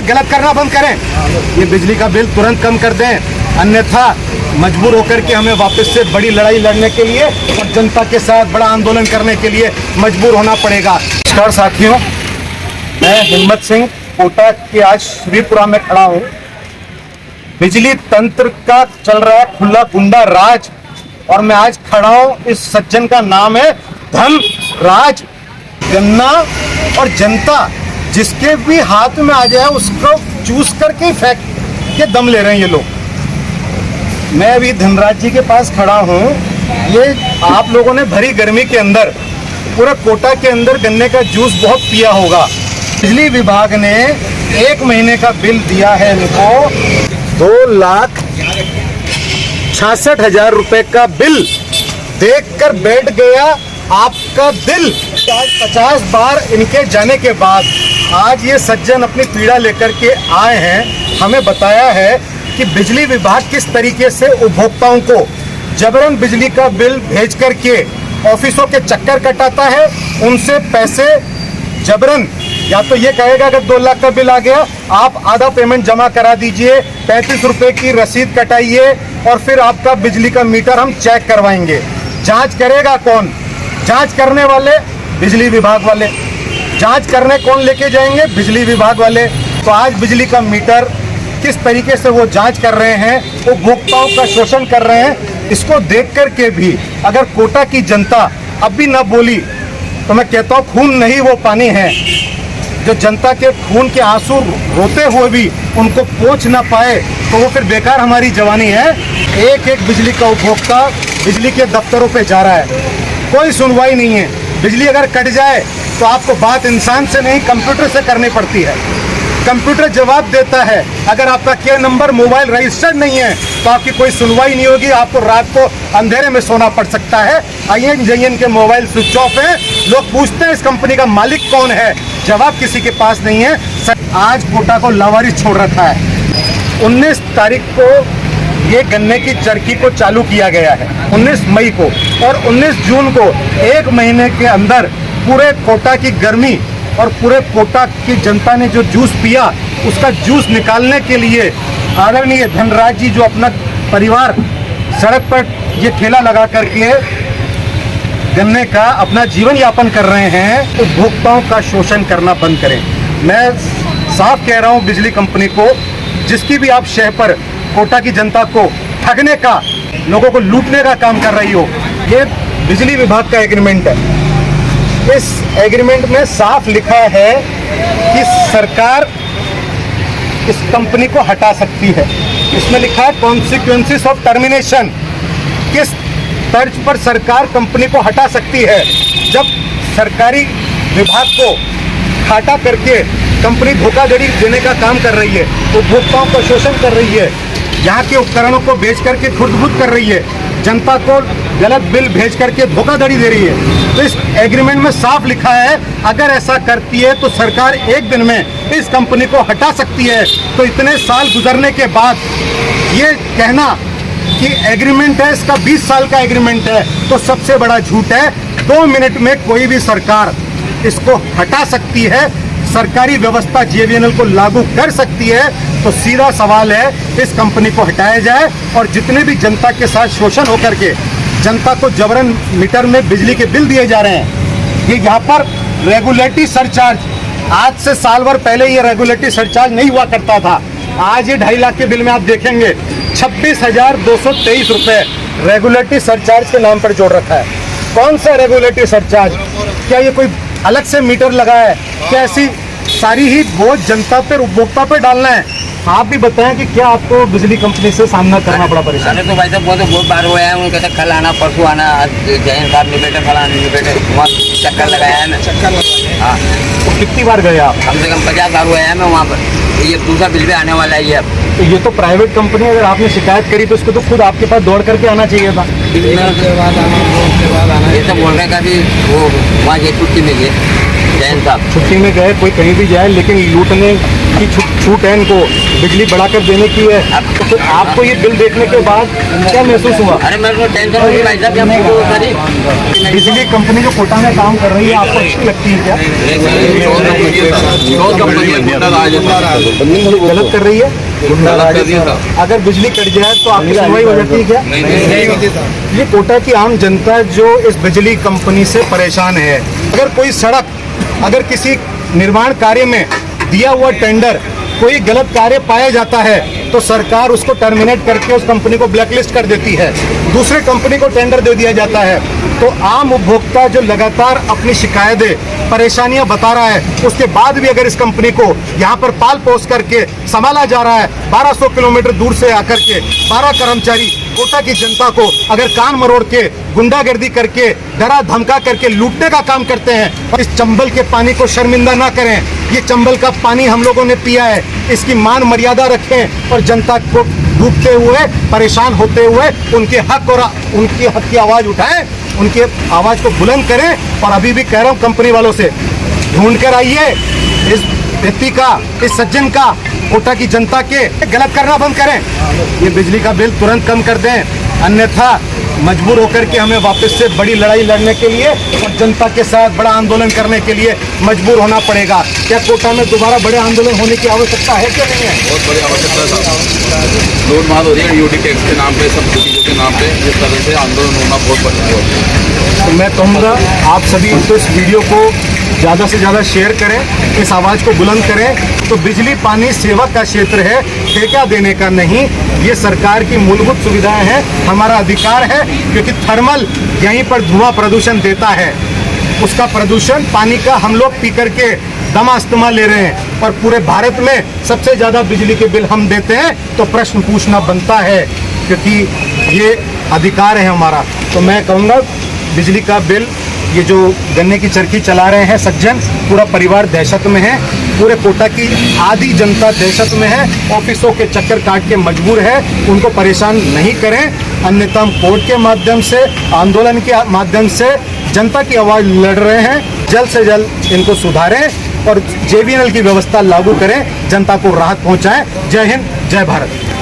गलत करना बंद करें, ये बिजली का बिल तुरंत कम कर दें, अन्यथा मजबूर होकर के हमें वापस से बड़ी लड़ाई लड़ने के लिए और जनता के साथ बड़ा आंदोलन करने के लिए मजबूर होना पड़ेगा। नमस्कार साथियों, मैं हिम्मत सिंह कोटा के आज श्रीपुरा में खड़ा हूँ। बिजली तंत्र का चल रहा है खुला गुंडा राज और मैं आज खड़ा हूँ, इस सज्जन का नाम है धन राज। गन्ना और जनता जिसके भी हाथ में आ जाए उसको चूस करके फेंक के दम ले रहे हैं ये लोग। मैं अभी धनराज जी के पास खड़ा हूँ। ये आप लोगों ने भरी गर्मी के अंदर पूरा कोटा के अंदर गन्ने का जूस बहुत पिया होगा। बिजली विभाग ने 1 महीने का बिल दिया है इनको, 2,66,000 रुपए का बिल देखकर बैठ गया आपका दिल। 50 बार इनके जाने के बाद आज ये सज्जन अपनी पीड़ा लेकर के आए हैं। हमें बताया है कि बिजली विभाग किस तरीके से उपभोक्ताओं को जबरन बिजली का बिल भेज करके ऑफिसों के चक्कर कटाता है, उनसे पैसे जबरन, या तो ये कहेगा अगर 2 लाख का बिल आ गया आप आधा पेमेंट जमा करा दीजिए, 35 रुपए की रसीद कटाइए और फिर आपका बिजली का मीटर हम चेक करवाएंगे। जांच करेगा कौन? जांच करने वाले बिजली विभाग वाले। जांच करने कौन लेके जाएंगे? बिजली विभाग वाले। तो आज बिजली का मीटर किस तरीके से वो जांच कर रहे हैं, उपभोक्ताओं का शोषण कर रहे हैं, इसको देख करके भी अगर कोटा की जनता अब भी न बोली तो मैं कहता हूँ खून नहीं वो पानी है। जो जनता के खून के आंसू रोते हुए भी उनको पोंछ ना पाए तो वो फिर बेकार हमारी जवानी है। एक एक बिजली का उपभोक्ता बिजली के दफ्तरों पे जा रहा है, कोई सुनवाई नहीं है। बिजली अगर कट जाए तो आपको बात इंसान से नहीं कंप्यूटर से करनी पड़ती है। कंप्यूटर जवाब देता है। अगर आपका केयर नंबर मोबाइल रजिस्टर्ड नहीं है तो आपकी कोई सुनवाई नहीं होगी, आपको रात को अंधेरे में सोना पड़ सकता है। INJN के मोबाइल स्विच ऑफ है। लोग पूछते हैं इस कंपनी का मालिक कौन है, जवाब किसी के पास नहीं है। आज कोटा को लावारिस छोड़ रखा है। 19 तारीख को ये गन्ने की चरखी को चालू किया गया है, 19 मई को, और 19 जून को 1 महीने के अंदर पूरे कोटा की गर्मी और पूरे कोटा की जनता ने जो जूस पिया उसका जूस निकालने के लिए आदरणीय धनराज जी जो अपना परिवार सड़क पर ये ठेला लगा करके गन्ने का अपना जीवन यापन कर रहे हैं। उपभोक्ताओं का शोषण करना बंद करें। मैं साफ कह रहा हूँ बिजली कंपनी को, जिसकी भी आप शहर पर कोटा की जनता को ठगने का, लोगों को लूटने का काम कर रही हो, ये बिजली विभाग का एग्रीमेंट है। इस एग्रीमेंट में साफ लिखा है कि सरकार इस कंपनी को हटा सकती है। इसमें लिखा है कॉन्सिक्वेंसेस ऑफ टर्मिनेशन, किस तर्ज पर सरकार कंपनी को हटा सकती है। जब सरकारी विभाग को हटा करके कंपनी धोखाधड़ी देने का काम कर रही है, उपभोक्ताओं का शोषण कर रही है, यहाँ के उपकरणों को बेच करके खुर्द-बुर्द कर रही है, जनता को गलत बिल भेज करके धोखाधड़ी दे रही है, तो इस एग्रीमेंट में साफ लिखा है अगर ऐसा करती है तो सरकार 1 दिन में इस कंपनी को हटा सकती है। तो इतने साल गुजरने के बाद ये कहना कि एग्रीमेंट है, इसका 20 साल का एग्रीमेंट है, तो सबसे बड़ा झूठ है। 2 मिनट में कोई भी सरकार इसको हटा सकती है, सरकारी व्यवस्था JVNL को लागू कर सकती है। तो सीधा सवाल है इस कंपनी को हटाया जाए और जितने भी जनता के साथ शोषण होकर के जनता को जबरन मीटर में बिजली के बिल दिए जा रहे हैं, ये यहाँ पर रेगुलेटरी सरचार्ज, आज से साल भर पहले ये रेगुलेटरी सरचार्ज नहीं हुआ करता था। आज ये 2.5 लाख के बिल में आप देखेंगे 26,223 रुपए रेगुलेटरी सरचार्ज के नाम पर जोड़ रखा है। कौन सा रेगुलेटरी सरचार्ज? क्या ये कोई अलग से मीटर लगा है? क्या ऐसी सारी ही बोझ जनता पर, उपभोक्ता पर डालना है? आप भी बताएं कि क्या आपको बिजली कंपनी से सामना करना पड़ा परेशानी? तो भाई साहब बहुत बार हुआ है, उन्होंने कहते कल आना परसों आना, जैन साहब नहीं बैठे, फलाना नहीं बैठे, वहाँ चक्कर लगाया है मैं। हाँ, तो कितनी बार गए आप? कम से कम 50 बार हुआ है मैं वहाँ पर। ये दूसरा बिल भी आने वाला है ये अब। तो ये तो प्राइवेट कंपनी, अगर आपने शिकायत करी तो उसको तो खुद आपके पास दौड़ करके आना चाहिए था। ये सब बोल रहे हैं कभी वो वहाँ ये छुट्टी में गए, जैन साहब छुट्टी में गए, कोई कहीं भी जाए, लेकिन लूटने की छूट है इनको। बिजली बढ़ाकर देने की है। तो फिर आपको ये बिल देखने के बाद क्या महसूस हुआ? अरे मेरे को टेंशन हो गई भाई साहब, हम तो सारी बिजली कंपनी जो कोटा में काम कर रही है आपको अच्छी लगती है क्या? गलत कर रही है? अगर बिजली कट जाए तो आपकी सुनवाई हो जाती है क्या? ये कोटा की आम जनता जो इस बिजली कंपनी से परेशान है। अगर कोई सड़क, अगर किसी निर्माण कार्य में दिया हुआ टेंडर कोई गलत कार्य पाया जाता है तो सरकार उसको टर्मिनेट करके उस कंपनी को ब्लैकलिस्ट कर देती है, दूसरे कंपनी को टेंडर दे दिया जाता है। तो आम उपभोक्ता जो लगातार अपनी शिकायतें, परेशानियां बता रहा है, उसके बाद भी अगर इस कंपनी को यहाँ पर पाल पोस करके संभाला जा रहा है, 1200 किलोमीटर दूर से आकर के 12 कर्मचारी कोटा की जनता को अगर कान मरोड़ के, गुंडागर्दी करके, डरा धमका करके लूटने का काम करते हैं, और इस चंबल के पानी को शर्मिंदा ना करें। ये चंबल का पानी हम लोगों ने पिया है, इसकी मान मर्यादा रखें और जनता को डूबते हुए, परेशान होते हुए उनके हक और उनकी हक की आवाज़ उठाएं, उनकी आवाज़ को बुलंद करें। और अभी भी कह रहा हूँ कंपनी वालों से, ढूंढ कर आइए इस व्यक्ति का, इस सज्जन का, कोटा की जनता के। गलत करना बंद करें, ये बिजली का बिल तुरंत कम कर दें, अन्यथा मजबूर होकर के हमें वापस से बड़ी लड़ाई लड़ने के लिए और जनता के साथ बड़ा आंदोलन करने के लिए मजबूर होना पड़ेगा। क्या कोटा में दोबारा बड़े आंदोलन होने की आवश्यकता है क्या नहीं है? बहुत बड़ी आवश्यकता है। लूट मार हो रही है यूटी टैक्स के नाम पे, सब चीज़ों के नाम पे, जिस तरह से आंदोलन होना बहुत बड़ा। तो मैं कहूँगा आप सभी तो इस वीडियो को ज़्यादा से ज़्यादा शेयर करें, इस आवाज़ को बुलंद करें। तो बिजली पानी सेवा का क्षेत्र है, ठेका देने का नहीं। ये सरकार की मूलभूत सुविधाएं हैं, हमारा अधिकार है, क्योंकि थर्मल यहीं पर धुआं प्रदूषण देता है। उसका प्रदूषण पानी का हम लोग पी करके दमा इस्तेमाल ले रहे हैं, और पूरे भारत में सबसे ज़्यादा बिजली के बिल हम देते हैं। तो प्रश्न पूछना बनता है, क्योंकि ये अधिकार है हमारा। तो मैं कहूँगा बिजली का बिल, ये जो गन्ने की चरखी चला रहे हैं सज्जन, पूरा परिवार दहशत में है, पूरे कोटा की आधी जनता दहशत में है, ऑफिसों के चक्कर काट के मजबूर है। उनको परेशान नहीं करें, अन्यथा हम कोर्ट के माध्यम से, आंदोलन के माध्यम से जनता की आवाज़ लड़ रहे हैं। जल्द से जल्द इनको सुधारें और JBNL की व्यवस्था लागू करें, जनता को राहत पहुंचाएं। जय हिंद, जय भारत।